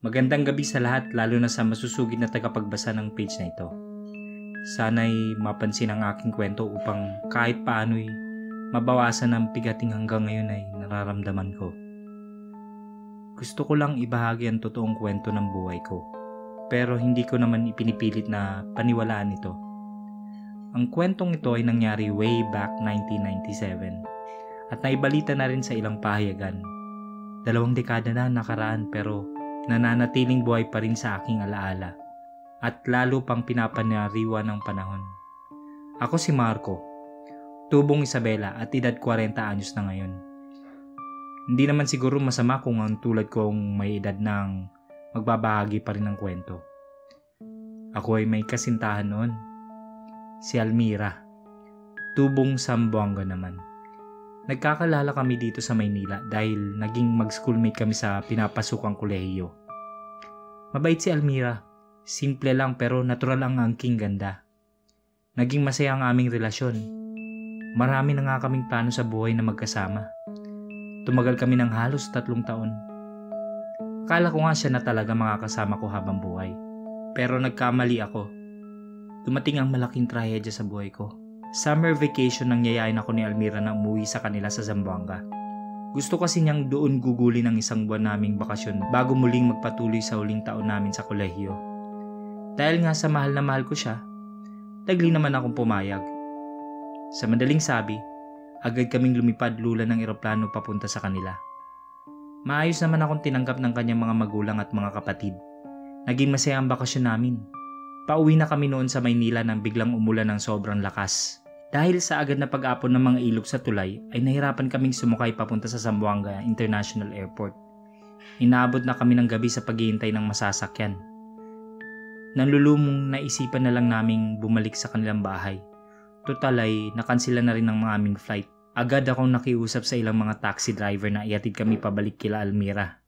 Magandang gabi sa lahat, lalo na sa masusugid na tagapagbasa ng page na ito. Sana'y mapansin ang aking kwento upang kahit paano'y mabawasan ang pigating hanggang ngayon ay nararamdaman ko. Gusto ko lang ibahagi ang totoong kwento ng buhay ko, pero hindi ko naman ipinipilit na paniwalaan ito. Ang kwentong ito ay nangyari way back 1997 at naibalita na rin sa ilang pahayagan. 2 dekada na nakaraan pero nananatiling buhay pa rin sa aking alaala at lalo pang pinapanariwa ng panahon. Ako si Marco, tubong Isabela at edad 40 anyos na ngayon. Hindi naman siguro masama kung ang tulad kong may edad nang magbabahagi pa rin ng kwento. Ako ay may kasintahan noon, si Almira, tubong Zamboanga naman. Nagkakalala kami dito sa Maynila dahil naging mag-schoolmate kami sa pinapasukang kolehiyo. Mabait si Almira, simple lang pero natural ang angking ganda. Naging masaya ang aming relasyon. Marami na nga kaming plano sa buhay na magkasama. Tumagal kami ng halos 3 taon. Akala ko nga siya na talaga makakasama ko habang buhay. Pero nagkamali ako. Dumating ang malaking trahedya sa buhay ko. Summer vacation nang yayain ako ni Almira na umuwi sa kanila sa Zamboanga. Gusto kasi niyang doon gugulin ang 1 buwan naming bakasyon bago muling magpatuloy sa huling taon namin sa kolehiyo. Dahil nga sa mahal na mahal ko siya, tagli naman akong pumayag. Sa madaling sabi, agad kaming lumipad lula ng eroplano papunta sa kanila. Maayos naman akong tinanggap ng kanyang mga magulang at mga kapatid. Naging masaya ang bakasyon namin. Pauwi na kami noon sa Maynila nang biglang umulan ng sobrang lakas. Dahil sa agad na pag-apon ng mga ilog sa tulay ay nahirapan kaming sumakay papunta sa Zamboanga International Airport. Inaabot na kami ng gabi sa paghihintay ng masasakyan. Nanlulumong naisipan na lang naming bumalik sa kanilang bahay. Total ay nakansila na rin ang mga aming flight. Agad akong nakiusap sa ilang mga taxi driver na ihatid kami pabalik kila Almira.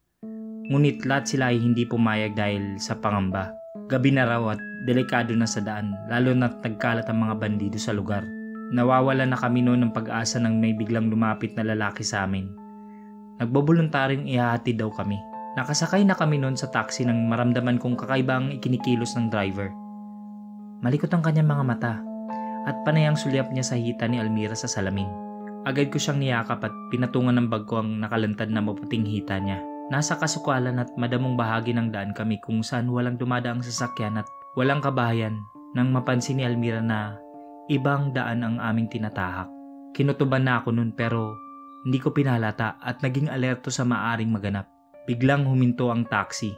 Ngunit lahat sila ay hindi pumayag dahil sa pangamba. Gabi na raw at delikado na sa daan, lalo na't nagkalat ang mga bandido sa lugar. Nawawala na kami noon ng pag-asa nang may biglang lumapit na lalaki sa amin. Nagboboluntaryong ihahatid daw kami. Nakasakay na kami noon sa taxi nang maramdaman kong kakaiba ang ikinikilos ng driver. Malikot ang kanyang mga mata at panay ang sulyap niya sa hita ni Almira sa salamin. Agad ko siyang niyakap at pinatungan ng bag ko ang nakalantad na maputing hita niya. Nasa kasukalan at madamong bahagi ng daan kami kung saan walang dumadaang sasakyan at walang kabahayan nang mapansin ni Almira na ibang daan ang aming tinatahak. Kinutuban na ako nun pero hindi ko pinalata at naging alerto sa maaring maganap. Biglang huminto ang taxi.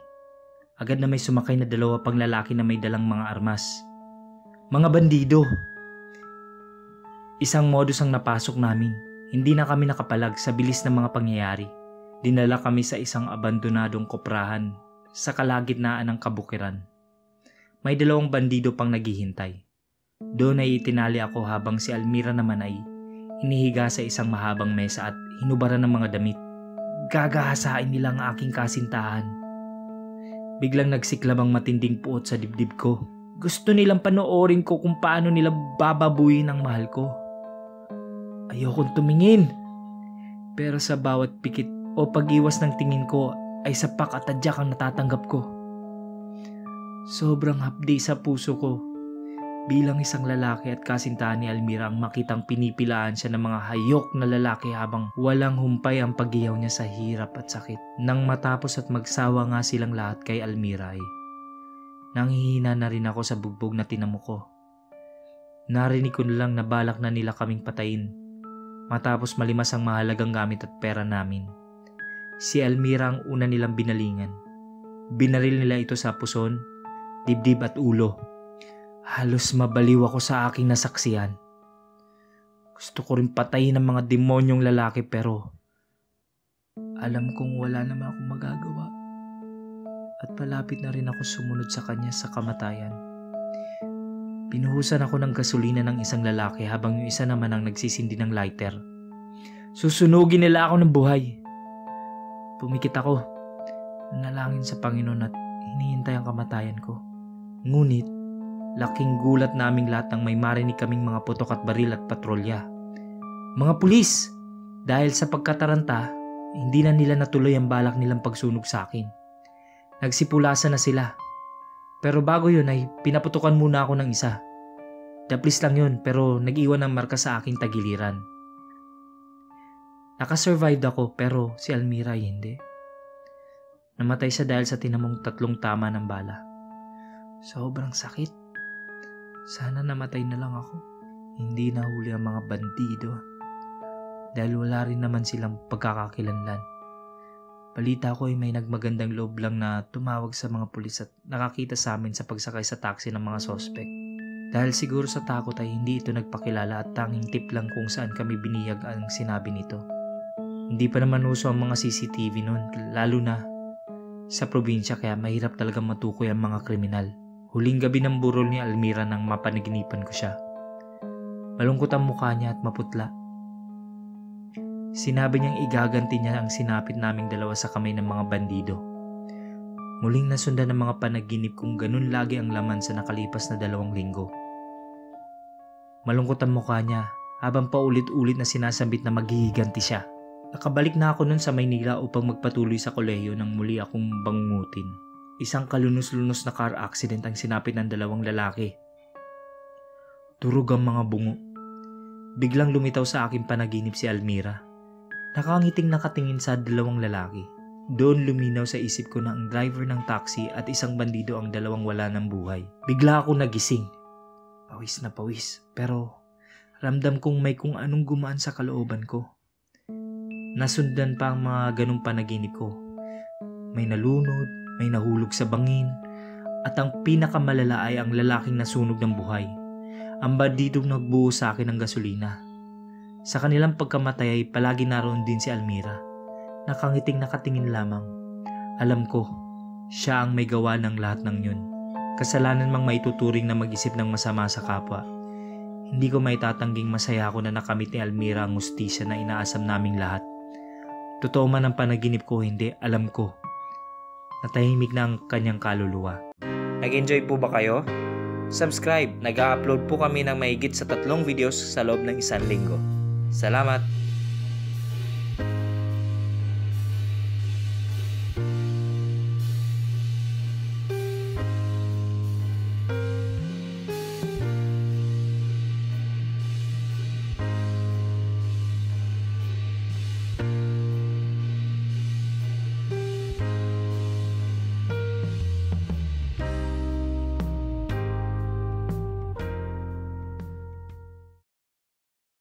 Agad na may sumakay na 2 pang lalaki na may dalang mga armas. Mga bandido! Isang modus ang napasok namin. Hindi na kami nakapalag sa bilis ng mga pangyayari. Dinala kami sa isang abandonadong koprahan sa kalagitnaan ng kabukiran. May 2 bandido pang naghihintay. Doon ay itinali ako habang si Almira naman ay inihiga sa isang mahabang mesa at hinubaran ng mga damit. Gagahasain nila ang aking kasintahan. Biglang nagsiklab ang matinding puot sa dibdib ko. Gusto nilang panoorin ko kung paano nila bababuyin ang mahal ko. Ayokong tumingin. Pero sa bawat pikit o pag-iwas ng tingin ko ay sapak at tadyak ang natatanggap ko. Sobrang hapdi sa puso ko bilang isang lalaki at kasintahan ni Almira ang makitang pinipilaan siya ng mga hayok na lalaki habang walang humpay ang paghiyaw niya sa hirap at sakit. Nang matapos at magsawa nga silang lahat kay Almira ay nanghihina na rin ako sa bugbog na tinamo ko. Narinig ko na lang na balak na nila kaming patayin matapos malimas ang mahalagang gamit at pera namin. Si Almira ang una nilang binalingan. Binaril nila ito sa puson, dibdib at ulo. Halos mabaliw ako sa aking nasaksihan. Gusto ko rin patayin ang mga demonyong lalaki pero alam kong wala naman akong magagawa. At palapit na rin ako sumunod sa kanya sa kamatayan. Pinuhusan ako ng gasolina ng isang lalaki habang yung isa naman ang nagsisindi ng lighter. Susunugin nila ako ng buhay. Pumikit ako, nanalangin sa Panginoon at hinihintay ang kamatayan ko. Ngunit, laking gulat naming lahat nang may marinig kaming mga putok at baril at patrolya. Mga pulis! Dahil sa pagkataranta, hindi na nila natuloy ang balak nilang pagsunog sa akin. Nagsipulasan na sila. Pero bago yun ay pinaputukan muna ako ng isa. Daplis lang yun pero nag-iwan ng marka sa aking tagiliran. Nakasurvive ako pero si Almira ay hindi. Namatay siya dahil sa tinamong 3 tama ng bala. Sobrang sakit. Sana namatay na lang ako. Hindi nahuli ang mga bandido. Dahil wala rin naman silang pagkakakilanlan. Balita ko ay may nagmagandang loob lang na tumawag sa mga pulis at nakakita sa amin sa pagsakay sa taxi ng mga sospek. Dahil siguro sa takot ay hindi ito nagpakilala at tanging tip lang kung saan kami biniyag ang sinabi nito. Hindi pa naman uso ang mga CCTV noon, lalo na sa probinsya kaya mahirap talagang matukoy ang mga kriminal. Huling gabi ng burol ni Almira nang mapanaginipan ko siya. Malungkot ang mukha niya at maputla. Sinabi niyang igaganti niya ang sinapit naming dalawa sa kamay ng mga bandido. Muling nasundan ng mga panaginip kung ganun lagi ang laman sa nakalipas na 2 linggo. Malungkot ang mukha niya habang paulit-ulit na sinasambit na maghihiganti siya. Nakabalik na ako nun sa Maynila upang magpatuloy sa kolehiyo nang muli akong bangungutin. Isang kalunos-lunos na car accident ang sinapit ng 2 lalaki. Turog ang mga bungo. Biglang lumitaw sa aking panaginip si Almira. Nakangiting nakatingin sa 2 lalaki. Doon luminaw sa isip ko na ang driver ng taxi at isang bandido ang 2 wala ng buhay. Bigla ako nagising. Pawis na pawis, pero ramdam kong may kung anong gumaan sa kalooban ko. Nasundan pa ang mga ganong panaginip ko. May nalunod, may nahulog sa bangin, at ang pinakamalala ay ang lalaking nasunog ng buhay. Ang bandidong nagbuo sa akin ng gasolina. Sa kanilang pagkamatay ay palagi naroon din si Almira. Nakangiting nakatingin lamang. Alam ko, siya ang may gawa ng lahat ng yun. Kasalanan mang maituturing na mag-isip ng masama sa kapwa. Hindi ko maitatangging masaya ako na nakamit ni Almira ang hustisya na inaasam naming lahat. Totoo man ang panaginip ko, hindi, alam ko. Natahimik na ang kanyang kaluluwa. Nag-enjoy po ba kayo? Subscribe, nag-upload po kami ng mahigit sa 3 videos sa loob ng 1 linggo. Salamat!